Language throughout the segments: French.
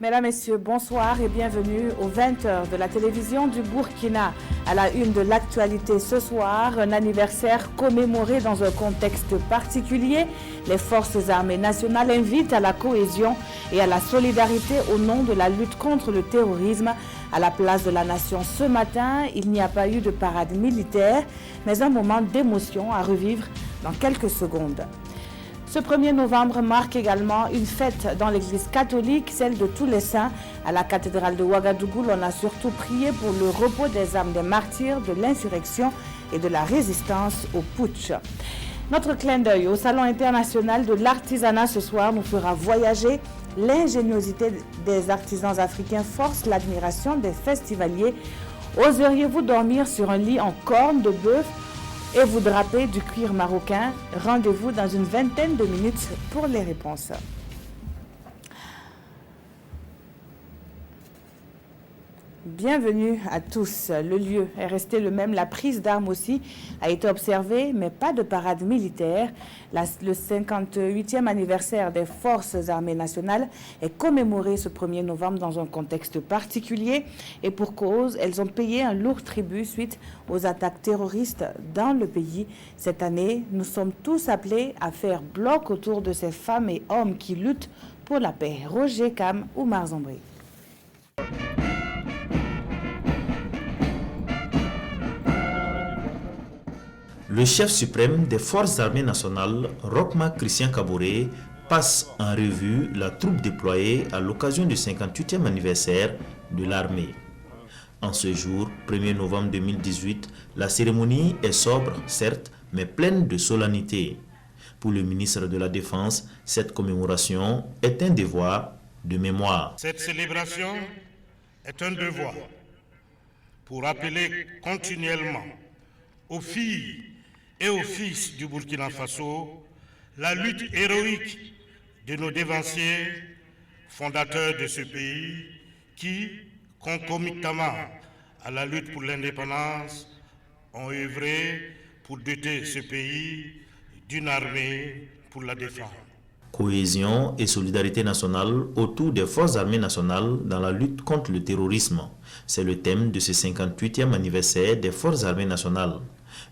Mesdames, Messieurs, bonsoir et bienvenue aux 20h de la télévision du Burkina. À la une de l'actualité ce soir, un anniversaire commémoré dans un contexte particulier. Les forces armées nationales invitent à la cohésion et à la solidarité au nom de la lutte contre le terrorisme. À la place de la Nation ce matin, il n'y a pas eu de parade militaire, mais un moment d'émotion à revivre dans quelques secondes. Ce 1er novembre marque également une fête dans l'église catholique, celle de tous les saints. À la cathédrale de Ouagadougou, on a surtout prié pour le repos des âmes des martyrs de l'insurrection et de la résistance au putsch. Notre clin d'œil au Salon international de l'artisanat ce soir nous fera voyager. L'ingéniosité des artisans africains force l'admiration des festivaliers. Oseriez-vous dormir sur un lit en corne de bœuf et vous draper du cuir marocain? Rendez-vous dans une vingtaine de minutes pour les réponses. Bienvenue à tous. Le lieu est resté le même. La prise d'armes aussi a été observée, mais pas de parade militaire. Le 58e anniversaire des Forces armées nationales est commémoré ce 1er novembre dans un contexte particulier. Et pour cause, elles ont payé un lourd tribut suite aux attaques terroristes dans le pays. Cette année, nous sommes tous appelés à faire bloc autour de ces femmes et hommes qui luttent pour la paix. Roger Cam, Oumar Zambri. Le chef suprême des Forces armées nationales, Rochma Christian Kaboré, passe en revue la troupe déployée à l'occasion du 58e anniversaire de l'armée. En ce jour, 1er novembre 2018, la cérémonie est sobre, certes, mais pleine de solennité. Pour le ministre de la Défense, cette commémoration est un devoir de mémoire. Cette célébration est un devoir pour rappeler continuellement aux filles et aux fils du Burkina Faso la lutte héroïque de nos dévanciers, fondateurs de ce pays, qui, concomitamment à la lutte pour l'indépendance, ont œuvré pour doter ce pays d'une armée pour la défendre. Cohésion et solidarité nationale autour des forces armées nationales dans la lutte contre le terrorisme. C'est le thème de ce 58e anniversaire des forces armées nationales.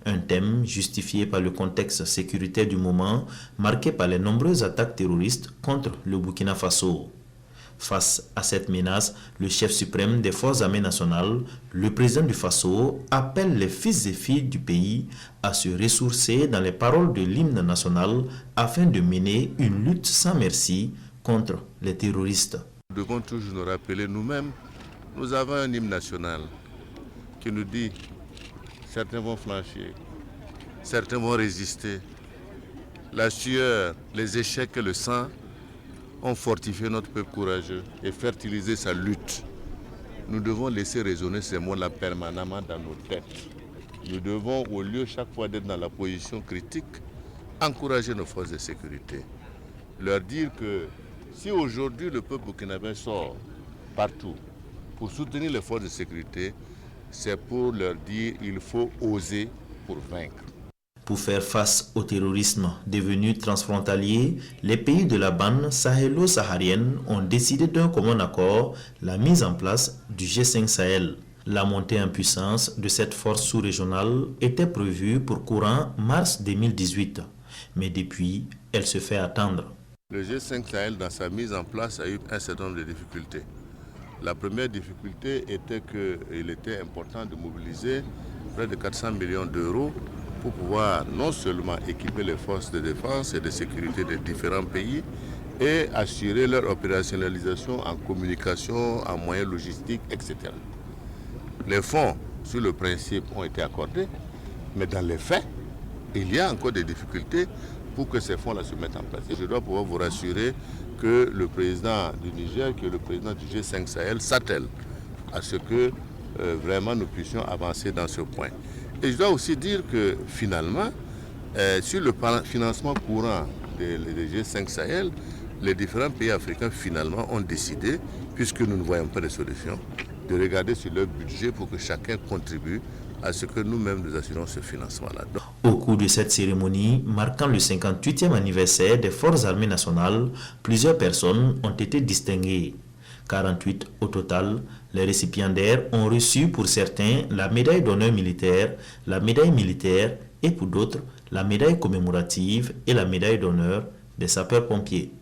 Un thème justifié par le contexte sécuritaire du moment, marqué par les nombreuses attaques terroristes contre le Burkina Faso. Face à cette menace, le chef suprême des forces armées nationales, le président du Faso, appelle les fils et filles du pays à se ressourcer dans les paroles de l'hymne national afin de mener une lutte sans merci contre les terroristes. Nous devons toujours nous rappeler nous-mêmes, nous avons un hymne national qui nous dit certains vont flancher, certains vont résister. La sueur, les échecs et le sang ont fortifié notre peuple courageux et fertilisé sa lutte. Nous devons laisser résonner ces mots-là permanemment dans nos têtes. Nous devons, au lieu chaque fois d'être dans la position critique, encourager nos forces de sécurité. Leur dire que si aujourd'hui le peuple burkinabé sort partout pour soutenir les forces de sécurité, c'est pour leur dire qu'il faut oser pour vaincre. Pour faire face au terrorisme devenu transfrontalier, les pays de la bande sahélo-saharienne ont décidé d'un commun accord la mise en place du G5 Sahel. La montée en puissance de cette force sous-régionale était prévue pour courant mars 2018, mais depuis, elle se fait attendre. Le G5 Sahel, dans sa mise en place, a eu un certain nombre de difficultés. La première difficulté était qu'il était important de mobiliser près de 400 millions d'euros pour pouvoir non seulement équiper les forces de défense et de sécurité des différents pays et assurer leur opérationnalisation en communication, en moyens logistiques, etc. Les fonds, sur le principe, ont été accordés, mais dans les faits, il y a encore des difficultés pour que ces fonds-là se mettent en place. Et je dois pouvoir vous rassurer que le président du Niger, que le président du G5 Sahel s'attelle à ce que vraiment nous puissions avancer dans ce point. Et je dois aussi dire que finalement, sur le financement courant des G5 Sahel, les différents pays africains finalement ont décidé, puisque nous ne voyons pas de solution, de regarder sur leur budget pour que chacun contribue à ce que nous-mêmes nous assurons ce financement-là. Au cours de cette cérémonie, marquant le 58e anniversaire des Forces armées nationales, plusieurs personnes ont été distinguées. 48 au total. Les récipiendaires ont reçu pour certains la médaille d'honneur militaire, la médaille militaire et pour d'autres la médaille commémorative et la médaille d'honneur des sapeurs-pompiers.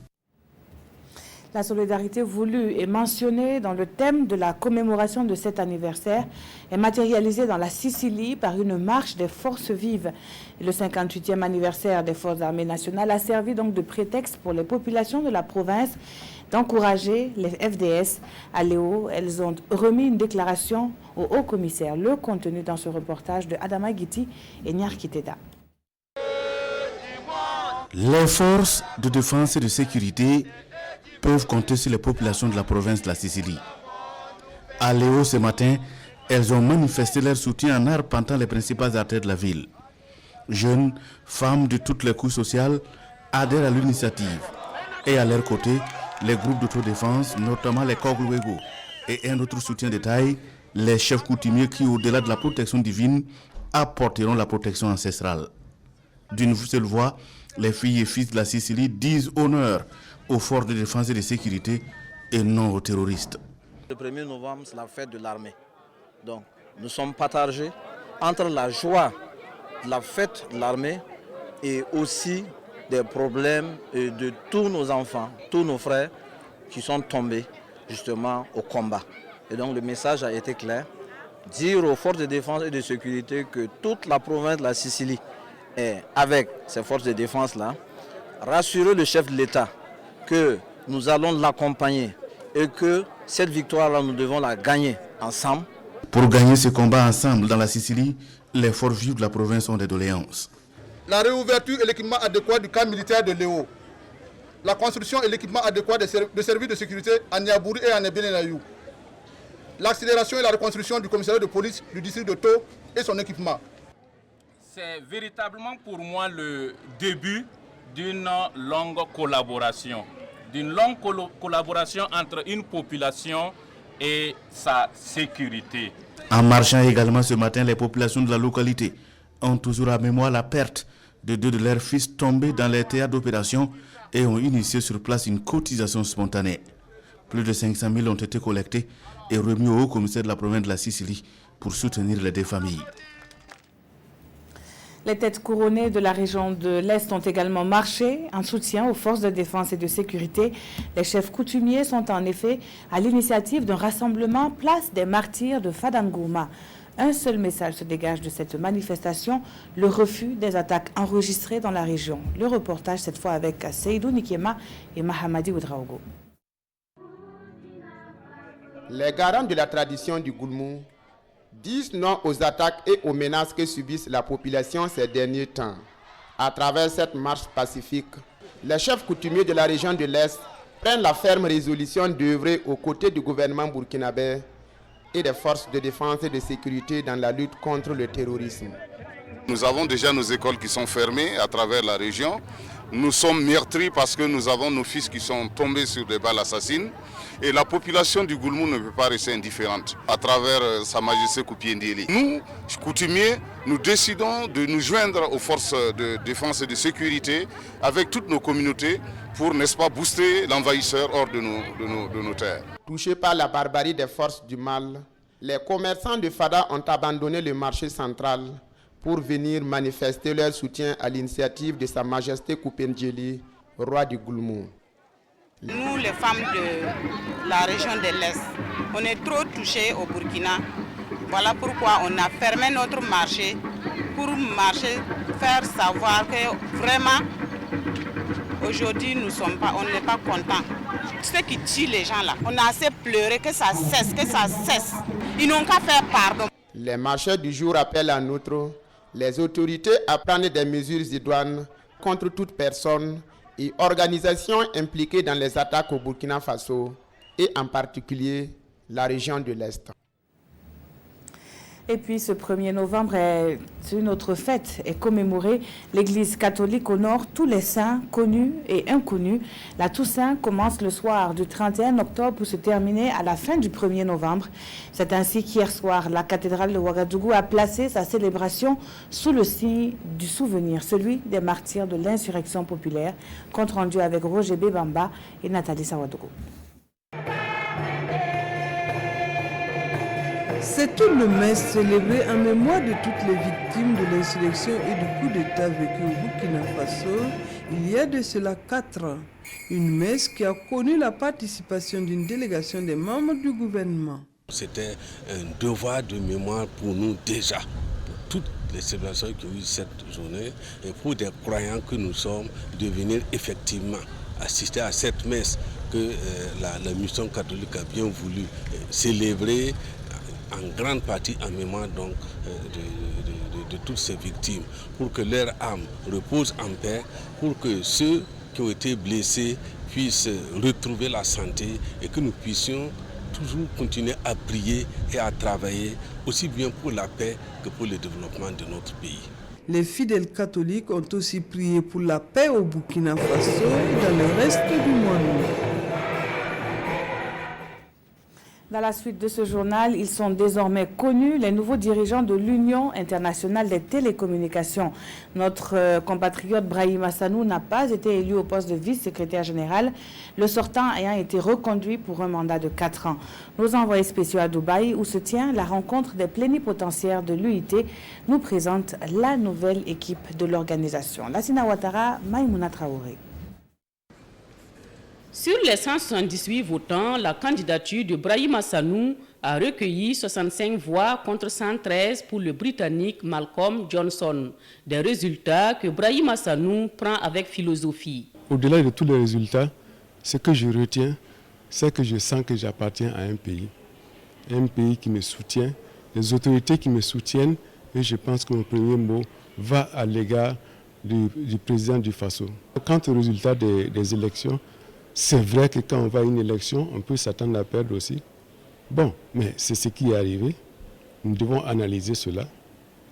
La solidarité voulue et mentionnée dans le thème de la commémoration de cet anniversaire est matérialisée dans la Sicile par une marche des forces vives. Et le 58e anniversaire des forces armées nationales a servi donc de prétexte pour les populations de la province d'encourager les FDS à Léo. Elles ont remis une déclaration au haut-commissaire. Le contenu dans ce reportage de Adama Guiti et Nyarkiteda. Les forces de défense et de sécurité peuvent compter sur les populations de la province de la Sicile. À Léo ce matin, elles ont manifesté leur soutien en arpentant les principales artères de la ville. Jeunes, femmes de toutes les couches sociales adhèrent à l'initiative. Et à leur côté, les groupes d'autodéfense, notamment les Kogluego, et un autre soutien de taille, les chefs coutumiers qui, au-delà de la protection divine, apporteront la protection ancestrale. D'une seule voix, les filles et fils de la Sicile disent honneur aux forces de défense et de sécurité et non aux terroristes. Le 1er novembre, c'est la fête de l'armée. Donc, nous sommes partagés entre la joie de la fête de l'armée et aussi des problèmes de tous nos enfants, tous nos frères qui sont tombés justement au combat. Et donc, le message a été clair. Dire aux forces de défense et de sécurité que toute la province de la Sicile est avec ces forces de défense-là. Rassurer le chef de l'État que nous allons l'accompagner et que cette victoire-là, nous devons la gagner ensemble. Pour gagner ce combat ensemble dans la Sicile, les forces vives de la province ont des doléances. La réouverture et l'équipement adéquat du camp militaire de Léo. La construction et l'équipement adéquat de services de sécurité à Niabouri et à Nebele-Nayou. L'accélération et la reconstruction du commissariat de police du district de Tau et son équipement. C'est véritablement pour moi le début d'une longue collaboration. Entre une population et sa sécurité. En marchant également ce matin, les populations de la localité ont toujours à mémoire la perte de 2 de leurs fils tombés dans les théâtres d'opération et ont initié sur place une cotisation spontanée. Plus de 500 000 ont été collectés et remis au haut-commissaire de la province de la Sicile pour soutenir les deux familles. Les têtes couronnées de la région de l'Est ont également marché en soutien aux forces de défense et de sécurité. Les chefs coutumiers sont en effet à l'initiative d'un rassemblement place des martyrs de Fadangourma. Un seul message se dégage de cette manifestation, le refus des attaques enregistrées dans la région. Le reportage cette fois avec Seydou Nikema et Mahamadi Oudraogo. Les garants de la tradition du Goulmou disent non aux attaques et aux menaces que subissent la population ces derniers temps. À travers cette marche pacifique, les chefs coutumiers de la région de l'Est prennent la ferme résolution d'œuvrer aux côtés du gouvernement burkinabé et des forces de défense et de sécurité dans la lutte contre le terrorisme. Nous avons déjà nos écoles qui sont fermées à travers la région. Nous sommes meurtris parce que nous avons nos fils qui sont tombés sur des balles assassines. Et la population du Goulmou ne peut pas rester indifférente à travers Sa Majesté Kupi Ndiéli. Nous, coutumiers, nous décidons de nous joindre aux forces de défense et de sécurité avec toutes nos communautés pour, n'est-ce pas, booster l'envahisseur hors de nos terres. Touchés par la barbarie des forces du mal, les commerçants de Fada ont abandonné le marché central pour venir manifester leur soutien à l'initiative de Sa Majesté Kupi Ndiéli, roi du Goulmou. Nous, les femmes de la région de l'Est, on est trop touchés au Burkina. Voilà pourquoi on a fermé notre marché pour marcher, faire savoir que vraiment, aujourd'hui, on n'est pas contents. Ce qui tue les gens là, on a assez pleuré, que ça cesse, que ça cesse. Ils n'ont qu'à faire pardon. Les marcheurs du jour appellent en outre les autorités à prendre des mesures idoines contre toute personne et organisations impliquées dans les attaques au Burkina Faso et en particulier la région de l'Est. Et puis ce 1er novembre est une autre fête est commémorée. L'Église catholique honore tous les saints connus et inconnus. La Toussaint commence le soir du 31 octobre pour se terminer à la fin du 1er novembre. C'est ainsi qu'hier soir, la cathédrale de Ouagadougou a placé sa célébration sous le signe du souvenir, celui des martyrs de l'insurrection populaire. Compte rendu avec Roger Bébamba et Nathalie Sawadougou. C'est une messe célébrée en mémoire de toutes les victimes de l'insurrection et du coup d'État vécu au Burkina Faso il y a de cela 4 ans. Une messe qui a connu la participation d'une délégation des membres du gouvernement. C'était un devoir de mémoire pour nous déjà, pour toutes les célébrations qui ont eu cette journée et pour des croyants que nous sommes, de venir effectivement assister à cette messe que la mission catholique a bien voulu célébrer en grande partie en mémoire donc de toutes ces victimes, pour que leur âme repose en paix, pour que ceux qui ont été blessés puissent retrouver la santé et que nous puissions toujours continuer à prier et à travailler aussi bien pour la paix que pour le développement de notre pays. Les fidèles catholiques ont aussi prié pour la paix au Burkina Faso et dans le reste du monde. Dans la suite de ce journal, ils sont désormais connus, les nouveaux dirigeants de l'Union internationale des télécommunications. Notre compatriote Brahim Hassanou n'a pas été élu au poste de vice-secrétaire général, le sortant ayant été reconduit pour un mandat de 4 ans. Nos envoyés spéciaux à Dubaï, où se tient la rencontre des plénipotentiaires de l'UIT, nous présentent la nouvelle équipe de l'organisation. Lassina Ouattara, Maïmouna Traoré. Sur les 178 votants, la candidature de Brahim Hassanou a recueilli 65 voix contre 113 pour le Britannique Malcolm Johnson. Des résultats que Brahim Hassanou prend avec philosophie. Au-delà de tous les résultats, ce que je retiens, c'est que je sens que j'appartiens à un pays qui me soutient, les autorités qui me soutiennent, et je pense que mon premier mot va à l'égard du président du Faso. Quant au résultat des élections, c'est vrai que quand on va à une élection, on peut s'attendre à perdre aussi. Bon, mais c'est ce qui est arrivé. Nous devons analyser cela.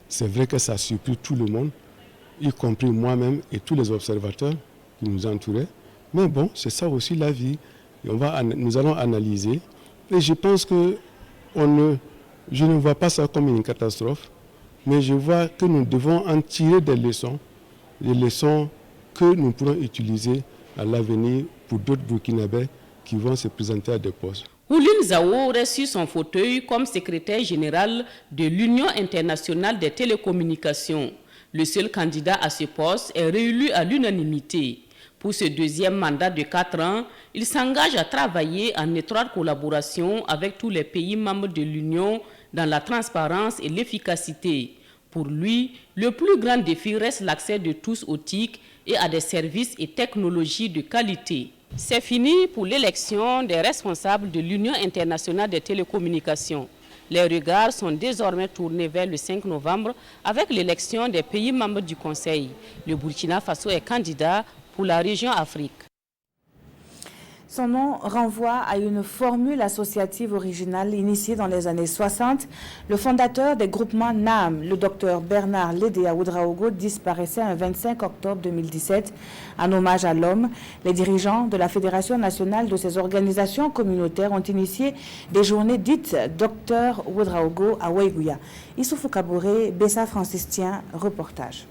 C'est vrai que ça a surpris tout le monde, y compris moi-même et tous les observateurs qui nous entouraient. Mais bon, c'est ça aussi la vie. Et nous allons analyser. Et je pense que je ne vois pas ça comme une catastrophe, mais je vois que nous devons en tirer des leçons que nous pourrons utiliser à l'avenir pour d'autres Burkinabés qui vont se présenter à des postes. Ouline Zawo reçut son fauteuil comme secrétaire général de l'Union internationale des télécommunications. Le seul candidat à ce poste est réélu à l'unanimité. Pour ce deuxième mandat de 4 ans, il s'engage à travailler en étroite collaboration avec tous les pays membres de l'Union dans la transparence et l'efficacité. Pour lui, le plus grand défi reste l'accès de tous aux TIC et à des services et technologies de qualité. C'est fini pour l'élection des responsables de l'Union internationale des télécommunications. Les regards sont désormais tournés vers le 5 novembre avec l'élection des pays membres du Conseil. Le Burkina Faso est candidat pour la région Afrique. Son nom renvoie à une formule associative originale initiée dans les années 60. Le fondateur des groupements NAM, le docteur Bernard Lédéa Ouedraogo, disparaissait un 25 octobre 2017. En hommage à l'homme, les dirigeants de la Fédération nationale de ces organisations communautaires ont initié des journées dites docteur Ouedraogo à Ouéguia. Issoufou Kabouré, Bessa Franciscien, reportage.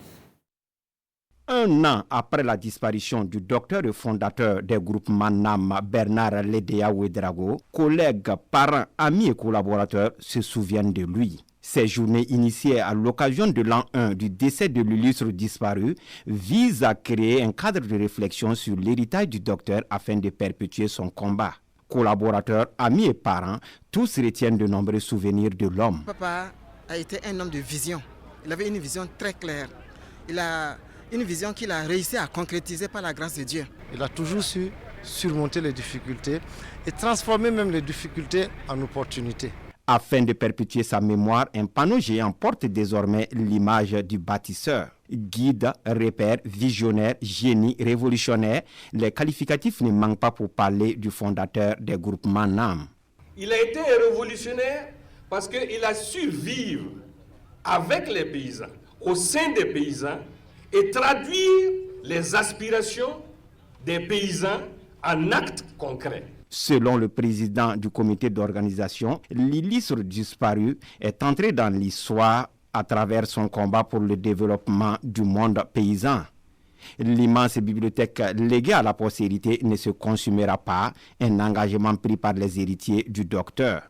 Un an après la disparition du docteur et fondateur des groupements NAM, Bernard Lédéa Ouedraogo, collègues, parents, amis et collaborateurs se souviennent de lui. Ces journées initiées à l'occasion de l'an 1 du décès de l'illustre disparu visent à créer un cadre de réflexion sur l'héritage du docteur afin de perpétuer son combat. Collaborateurs, amis et parents, tous retiennent de nombreux souvenirs de l'homme. Papa a été un homme de vision. Il avait une vision très claire. Il a une vision qu'il a réussi à concrétiser par la grâce de Dieu. Il a toujours su surmonter les difficultés et transformer même les difficultés en opportunités. Afin de perpétuer sa mémoire, un panneau géant porte désormais l'image du bâtisseur. Guide, repère, visionnaire, génie, révolutionnaire, les qualificatifs ne manquent pas pour parler du fondateur des groupements NAM. Il a été révolutionnaire parce qu'il a su vivre avec les paysans, au sein des paysans, et traduire les aspirations des paysans en actes concrets. Selon le président du comité d'organisation, l'illustre disparu est entré dans l'histoire à travers son combat pour le développement du monde paysan. L'immense bibliothèque léguée à la postérité ne se consumera pas, un engagement pris par les héritiers du docteur.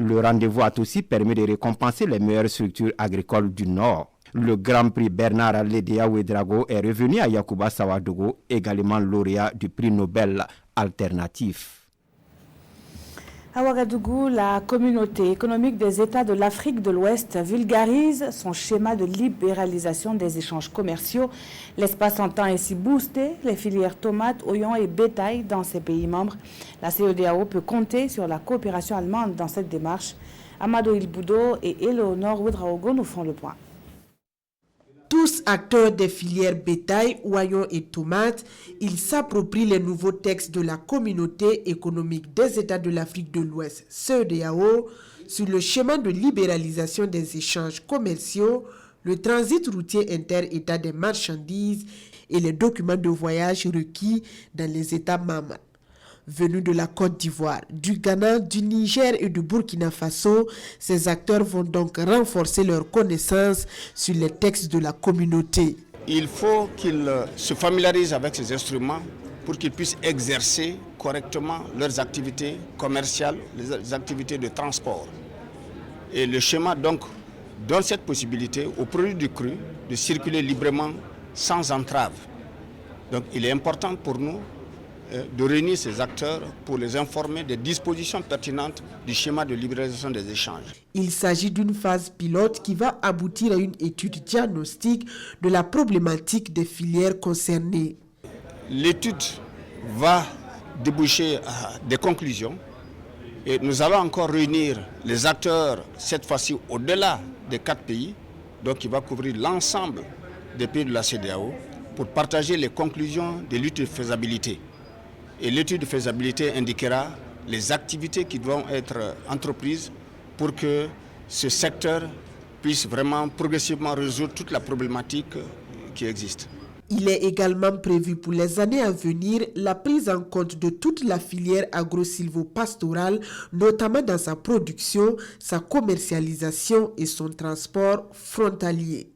Le rendez-vous a aussi permis de récompenser les meilleures structures agricoles du Nord. Le Grand Prix Bernard Lédéa Ouédraogo est revenu à Yacouba Sawadogo, également lauréat du prix Nobel alternatif. À Ouagadougou, la communauté économique des États de l'Afrique de l'Ouest vulgarise son schéma de libéralisation des échanges commerciaux. L'espace entend ainsi booster les filières tomates, oignons et bétail dans ces pays membres. La CEDEAO peut compter sur la coopération allemande dans cette démarche. Amadou Ilboudo et Éléonore Ouédraogo nous font le point. Tous acteurs des filières bétail, oignons et tomates, ils s'approprient les nouveaux textes de la communauté économique des États de l'Afrique de l'Ouest, CEDEAO, sur le schéma de libéralisation des échanges commerciaux, le transit routier inter-État des marchandises et les documents de voyage requis dans les États membres. Venus de la Côte d'Ivoire, du Ghana, du Niger et du Burkina Faso, ces acteurs vont donc renforcer leurs connaissances sur les textes de la communauté. Il faut qu'ils se familiarisent avec ces instruments pour qu'ils puissent exercer correctement leurs activités commerciales, les activités de transport. Et le schéma donc donne cette possibilité aux produits du cru de circuler librement sans entrave. Donc il est important pour nous de réunir ces acteurs pour les informer des dispositions pertinentes du schéma de libéralisation des échanges. Il s'agit d'une phase pilote qui va aboutir à une étude diagnostique de la problématique des filières concernées. L'étude va déboucher à des conclusions et nous allons encore réunir les acteurs, cette fois-ci au-delà des 4 pays, donc qui va couvrir l'ensemble des pays de la CEDEAO pour partager les conclusions de l'étude de faisabilité. Et l'étude de faisabilité indiquera les activités qui doivent être entreprises pour que ce secteur puisse vraiment progressivement résoudre toute la problématique qui existe. Il est également prévu pour les années à venir la prise en compte de toute la filière agro-silvopastorale, notamment dans sa production, sa commercialisation et son transport frontalier.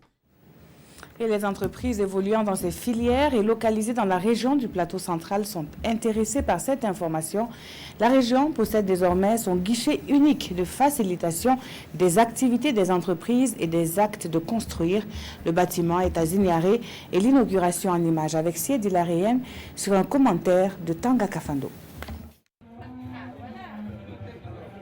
Et les entreprises évoluant dans ces filières et localisées dans la région du plateau central sont intéressées par cette information. La région possède désormais son guichet unique de facilitation des activités des entreprises et des actes de construire. Le bâtiment est à Zignaré et l'inauguration en images avec Siedi Laréenne sur un commentaire de Tanga Kafando.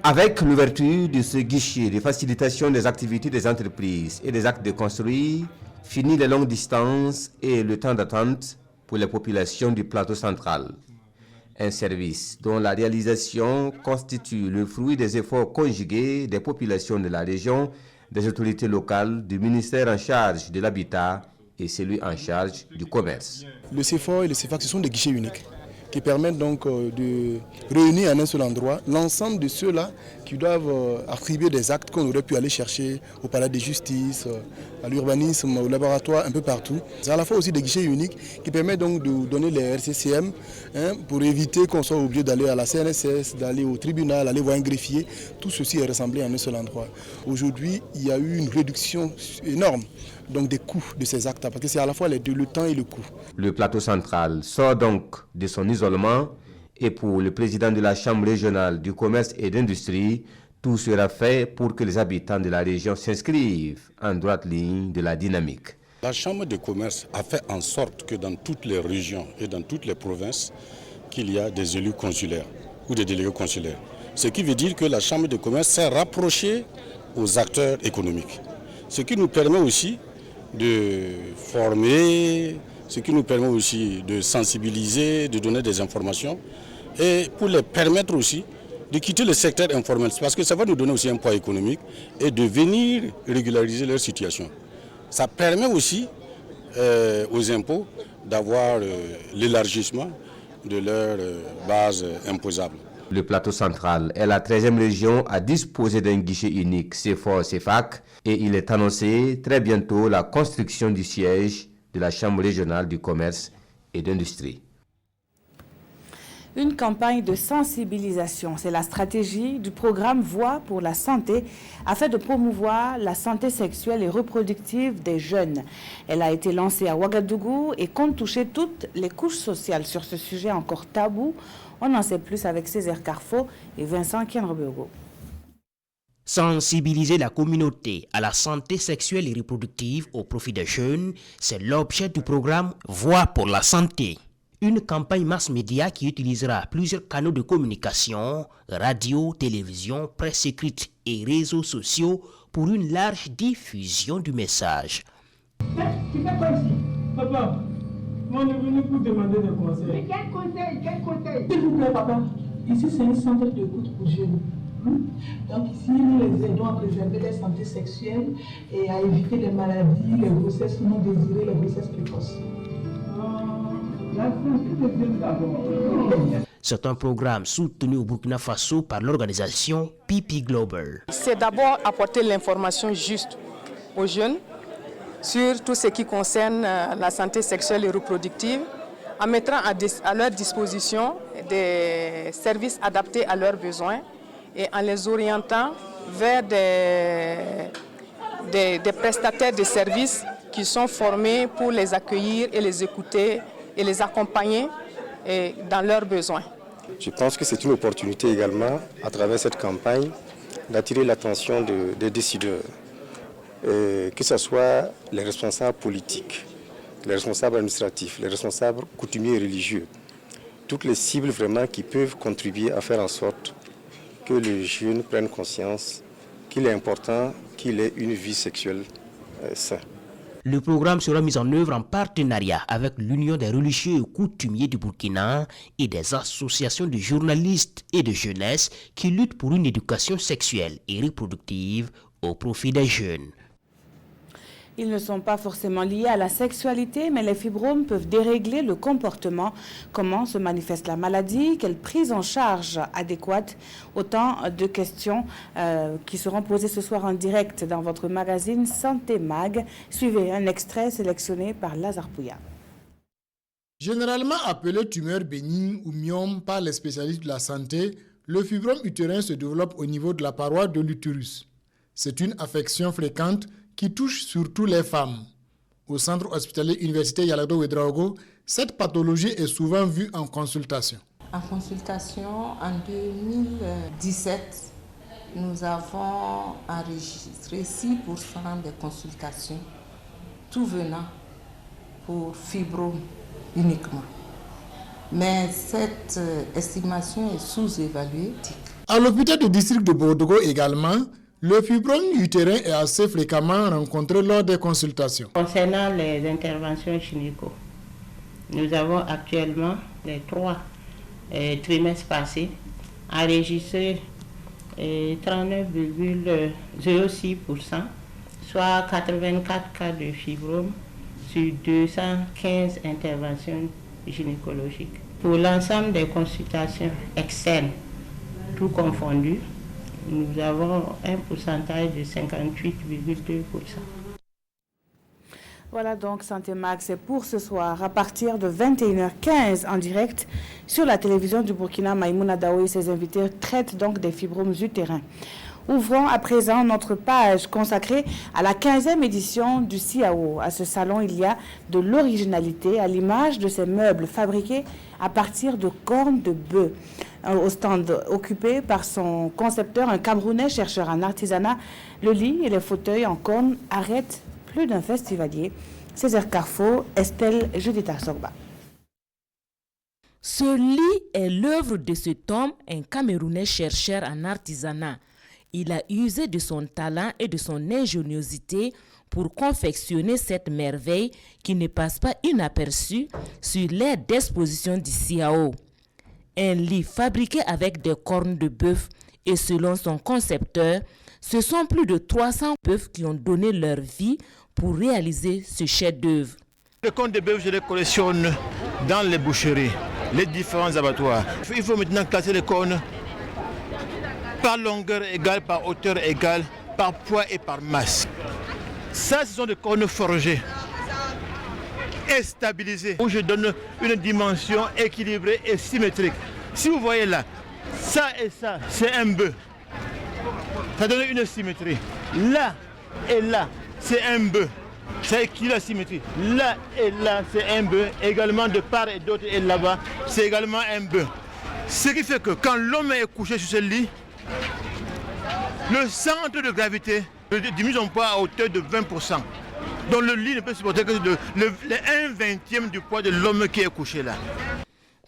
Avec l'ouverture de ce guichet de facilitation des activités des entreprises et des actes de construire, fini les longues distances et le temps d'attente pour les populations du plateau central. Un service dont la réalisation constitue le fruit des efforts conjugués des populations de la région, des autorités locales, du ministère en charge de l'habitat et celui en charge du commerce. Le CEFOR et le CEFAC, ce sont des guichets uniques qui permettent donc de réunir en un seul endroit l'ensemble de ceux-là qui doivent attribuer des actes qu'on aurait pu aller chercher au palais de justice, à l'urbanisme, au laboratoire, un peu partout. C'est à la fois aussi des guichets uniques qui permettent donc de donner les RCCM pour éviter qu'on soit obligé d'aller à la CNSS, d'aller au tribunal, aller voir un greffier. Tout ceci est rassemblé en un seul endroit. Aujourd'hui, il y a eu une réduction énorme donc des coûts de ces actes, parce que c'est à la fois le temps et le coût. Le plateau central sort donc de son isolement et pour le président de la Chambre régionale du commerce et d'industrie, tout sera fait pour que les habitants de la région s'inscrivent en droite ligne de la dynamique. La Chambre de commerce a fait en sorte que dans toutes les régions et dans toutes les provinces, qu'il y a des élus consulaires ou des délégués consulaires. Ce qui veut dire que la Chambre de commerce s'est rapprochée aux acteurs économiques. Ce qui nous permet aussi de former, ce qui nous permet aussi de sensibiliser, de donner des informations et pour les permettre aussi de quitter le secteur informel parce que ça va nous donner aussi un poids économique et de venir régulariser leur situation. Ça permet aussi aux impôts d'avoir l'élargissement de leur base imposable. Le plateau central est la 13e région à disposer d'un guichet unique CEFOR-CEFAC et il est annoncé très bientôt la construction du siège de la Chambre régionale du commerce et d'industrie. Une campagne de sensibilisation, c'est la stratégie du programme Voix pour la santé afin de promouvoir la santé sexuelle et reproductive des jeunes. Elle a été lancée à Ouagadougou et compte toucher toutes les couches sociales sur ce sujet encore tabou. On en sait plus avec Césaire Carfo et Vincent Kienrebego. Sensibiliser la communauté à la santé sexuelle et reproductive au profit des jeunes, c'est l'objet du programme Voix pour la santé. Une campagne mass média qui utilisera plusieurs canaux de communication, radio, télévision, presse écrite et réseaux sociaux pour une large diffusion du message. Tu fais quoi ici? Papa, on est venu pour demander des conseils. Mais quel conseil? S'il vous plaît, papa, ici c'est un centre d'écoute pour jeunes. Donc ici, nous les aidons à préserver la santé sexuelle et à éviter les maladies, les grossesses non désirées, les grossesses précoces. C'est un programme soutenu au Burkina Faso par l'organisation PP Global. C'est d'abord apporter l'information juste aux jeunes sur tout ce qui concerne la santé sexuelle et reproductive, en mettant à leur disposition des services adaptés à leurs besoins et en les orientant vers des prestataires de services qui sont formés pour les accueillir et les écouter et les accompagner dans leurs besoins. Je pense que c'est une opportunité également, à travers cette campagne, d'attirer l'attention des décideurs, que ce soit les responsables politiques, les responsables administratifs, les responsables coutumiers et religieux, toutes les cibles vraiment qui peuvent contribuer à faire en sorte que les jeunes prennent conscience qu'il est important qu'il ait une vie sexuelle saine. Le programme sera mis en œuvre en partenariat avec l'Union des religieux et coutumiers du Burkina et des associations de journalistes et de jeunesse qui luttent pour une éducation sexuelle et reproductive au profit des jeunes. Ils ne sont pas forcément liés à la sexualité, mais les fibromes peuvent dérégler le comportement. Comment se manifeste la maladie? Quelle prise en charge adéquate? Autant de questions qui seront posées ce soir en direct dans votre magazine Santé Mag. Suivez un extrait sélectionné par Lazare Pouya. Généralement appelé tumeur bénigne ou myome par les spécialistes de la santé, le fibrome utérin se développe au niveau de la paroi de l'utérus. C'est une affection fréquente qui touche surtout les femmes. Au centre hospitalier universitaire Yalado Ouedraogo, cette pathologie est souvent vue en consultation. En consultation, en 2017, nous avons enregistré 6% des consultations, tout venant pour fibrome uniquement. Mais cette estimation est sous-évaluée. À l'hôpital du district de Bordeaux également, le fibrome utérin est assez fréquemment rencontré lors des consultations. Concernant les interventions gynéco, nous avons actuellement les 3 trimestres passés enregistré 39,06%, soit 84 cas de fibrome sur 215 interventions gynécologiques. Pour l'ensemble des consultations externes, tout confondu, nous avons un pourcentage de 58,2%. Voilà donc Santé Mag, c'est pour ce soir à partir de 21h15 en direct sur la télévision du Burkina. Maïmouna Daoui et ses invités traitent donc des fibromes utérins. Ouvrons à présent notre page consacrée à la 15e édition du CIAO. À ce salon, il y a de l'originalité à l'image de ces meubles fabriqués à partir de cornes de bœuf. Au stand occupé par son concepteur, un Camerounais chercheur en artisanat, le lit et les fauteuils en cornes arrêtent plus d'un festivalier. Césaire Carrefour, Estelle Judith Sogba. Ce lit est l'œuvre de cet homme, un Camerounais chercheur en artisanat. Il a usé de son talent et de son ingéniosité pour confectionner cette merveille qui ne passe pas inaperçue sur l'aire d'exposition du CIAO. Un lit fabriqué avec des cornes de bœuf et selon son concepteur, ce sont plus de 300 bœufs qui ont donné leur vie pour réaliser ce chef-d'œuvre. Les cornes de bœuf, je les collectionne dans les boucheries, les différents abattoirs. Il faut maintenant classer les cornes par longueur égale, par hauteur égale, par poids et par masse. Ça, ce sont des cornes forgées et stabilisées, où je donne une dimension équilibrée et symétrique. Si vous voyez là, ça et ça, c'est un bœuf. Ça donne une symétrie. Là et là, c'est un bœuf. Ça équilibre la symétrie. Là et là, c'est un bœuf. Également de part et d'autre et là-bas, c'est également un bœuf. Ce qui fait que quand l'homme est couché sur ce lit, le centre de gravité diminue son poids à hauteur de 20%. Donc le lit ne peut supporter que le 1/20 du poids de l'homme qui est couché là.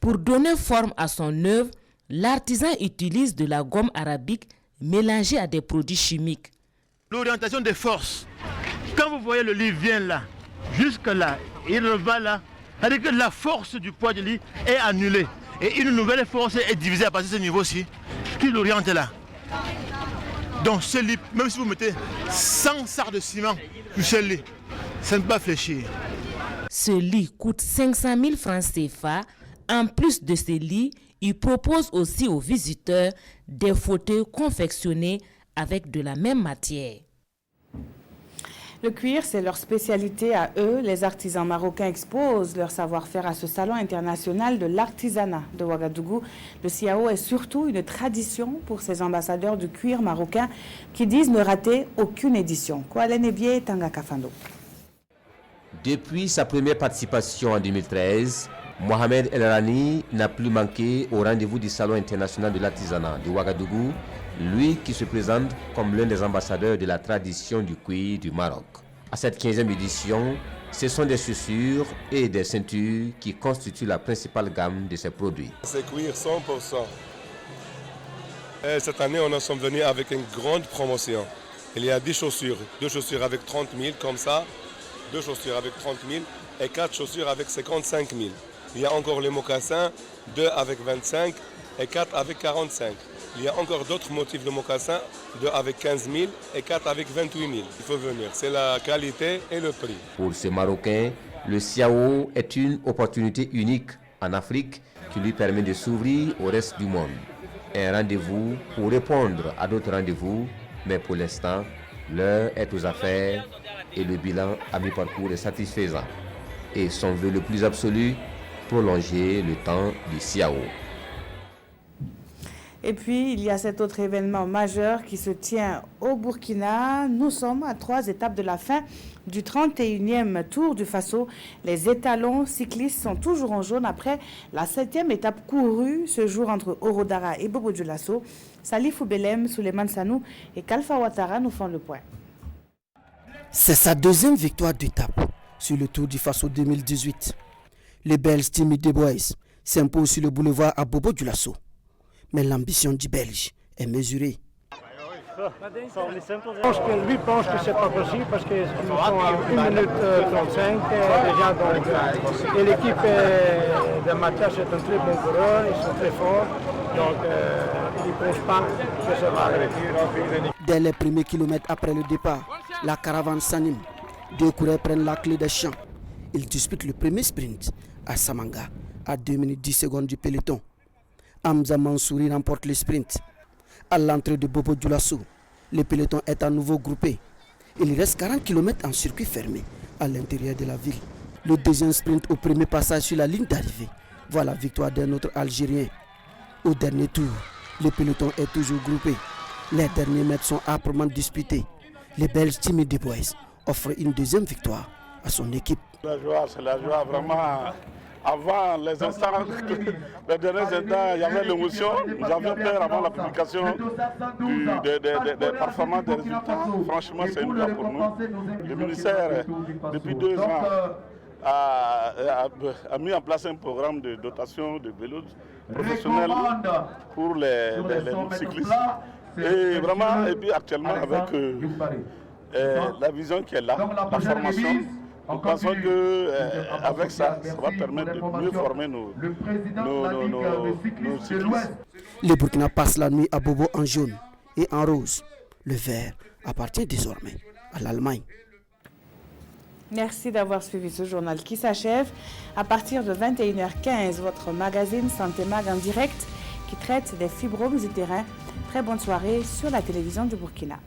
Pour donner forme à son œuvre, l'artisan utilise de la gomme arabique mélangée à des produits chimiques. L'orientation des forces. Quand vous voyez le lit vient là, jusque là, il va là, c'est-à-dire que la force du poids du lit est annulée. Et une nouvelle force est divisée à partir de ce niveau-ci, qui l'oriente là. Donc ce lit, même si vous mettez 100 sards de ciment sur ce lit, ça ne peut pas fléchir. Ce lit coûte 500 000 francs CFA. En plus de ce lit, il propose aussi aux visiteurs des fauteuils confectionnés avec de la même matière. Le cuir, c'est leur spécialité à eux. Les artisans marocains exposent leur savoir-faire à ce salon international de l'artisanat de Ouagadougou. Le CIAO est surtout une tradition pour ces ambassadeurs du cuir marocain qui disent ne rater aucune édition. Depuis sa première participation en 2013, Mohamed El Rani n'a plus manqué au rendez-vous du Salon international de l'artisanat de Ouagadougou, lui qui se présente comme l'un des ambassadeurs de la tradition du cuir du Maroc. À cette 15e édition, ce sont des chaussures et des ceintures qui constituent la principale gamme de ces produits. C'est cuir 100%. Et cette année, on en sommes venus avec une grande promotion. Il y a 10 chaussures, 2 chaussures avec 30 000 comme ça, 2 chaussures avec 30 000 et 4 chaussures avec 55 000. Il y a encore les mocassins, 2 avec 25 et 4 avec 45. Il y a encore d'autres motifs de mocassins, 2 avec 15 000 et 4 avec 28 000. Il faut venir, c'est la qualité et le prix. Pour ces Marocains, le CIAO est une opportunité unique en Afrique qui lui permet de s'ouvrir au reste du monde. Un rendez-vous pour répondre à d'autres rendez-vous, mais pour l'instant, l'heure est aux affaires et le bilan à mi-parcours est satisfaisant. Et son vœu le plus absolu, prolonger le temps du CIAO. Et puis, il y a cet autre événement majeur qui se tient au Burkina. Nous sommes à 3 étapes de la fin du 31e Tour du Faso. Les étalons cyclistes sont toujours en jaune après la 7e étape courue ce jour entre Orodara et Bobo Dioulasso. Salifou Belem, Souleymane Sanou et Kalfa Ouattara nous font le point. C'est sa 2e victoire d'étape sur le Tour du Faso 2018. Les Belges Timmy Debois s'imposent sur le boulevard à Bobo Dioulasso. Mais l'ambition du Belge est mesurée. Je pense que lui pense que c'est pas possible parce qu'ils sont à 1 minute 35 déjà. Donc, et l'équipe de Mathias est un très bon coureur, ils sont très forts. Donc ils ne pensent pas que ça va arriver. Dès les premiers kilomètres après le départ, la caravane s'anime. 2 coureurs prennent la clé des champs. Ils disputent le premier sprint à Samanga, à 2 minutes 10 secondes du peloton. Hamza Mansouri remporte le sprint. À l'entrée de Bobo Dioulasso, le peloton est à nouveau groupé. Il reste 40 km en circuit fermé à l'intérieur de la ville. Le deuxième sprint au premier passage sur la ligne d'arrivée voit la victoire d'un autre Algérien. Au dernier tour, le peloton est toujours groupé. Les derniers mètres sont âprement disputés. Les Belges Timmy Debois offrent une deuxième victoire à son équipe. C'est la joie vraiment. Avant les instants, les derniers instants, il y avait l'émotion. Nous avions peur avant la publication des performances, des résultats. Franchement, c'est une joie pour nous. Le ministère, depuis 2 ans, a mis en place un programme de dotation de vélos professionnels pour les cyclistes. Et vraiment, et puis actuellement, avec la vision qui est là, la formation. Nous pensons qu'avec ça, ça va permettre de mieux former nos cyclistes. Le Burkina passe la nuit à Bobo en jaune et en rose. Le vert appartient désormais à l'Allemagne. Merci d'avoir suivi ce journal qui s'achève. À partir de 21h15, votre magazine Santé Mag en direct qui traite des fibromes utérins. Très bonne soirée sur la télévision du Burkina.